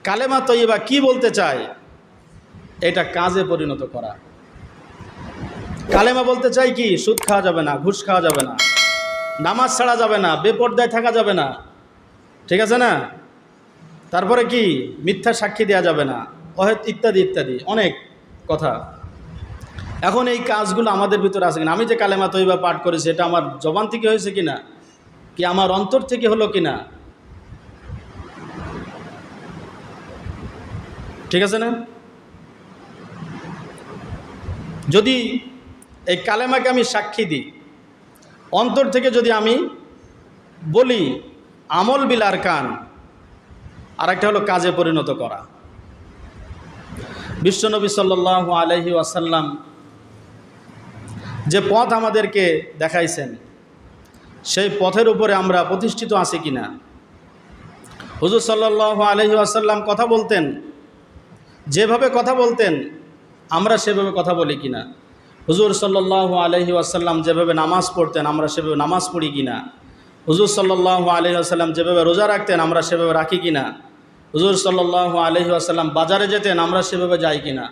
কালেমা তৈয়বা কি বলতে চায় এটা কাজে পরিণত করা। কালেমা বলতে চাই কি সুদ খাওয়া যাবে না, ঘুষ খাওয়া যাবে না, নামাজ ছাড়া যাবে না, বেপরদায় থাকা যাবে না, ঠিক আছে না? তারপরে কি মিথ্যা সাক্ষী দেওয়া যাবে না, ইত্যাদি ইত্যাদি অনেক কথা। এখন এই কাজগুলো আমাদের ভিতরে আছে কিনা? আমি যে কালেমা তৈয়বা পাঠ করেছি এটা আমার জবান থেকে হয়েছে কিনা, কি আমার অন্তর থেকে হলো কিনা, ঠিক আছে না? যদি এই কালেমাকে আমি সাক্ষী দিই, অন্তর থেকে যদি আমি বলি, আমল বিল আরকান, আর একটা হলো কাজে পরিণত করা। বিশ্বনবী সাল্লাল্লাহু আলাইহি ওয়াসাল্লাম যে পথ আমাদেরকে দেখাইছেন সেই পথের উপরে আমরা প্রতিষ্ঠিত আছি কিনা? হুজুর সাল্লাল্লাহু আলাইহি ওয়াসাল্লাম কথা বলতেন, যেভাবে কথা বলতেন আমরা সেভাবে কথা বলি কিনা? হুজুর সাল্লাল্লাহু আলাইহি ওয়াসাল্লাম যেভাবে নামাজ পড়তেন আমরা সেভাবে নামাজ পড়ি কিনা? হুজুর সাল্লাল্লাহু আলাইহি ওয়াসাল্লাম যেভাবে রোজা রাখতেন আমরা সেভাবে রাখি কিনা? হুজুর সাল্লাল্লাহু আলাইহি ওয়াসাল্লাম বাজারে যেতেন আমরা সেভাবে যাই কিনা?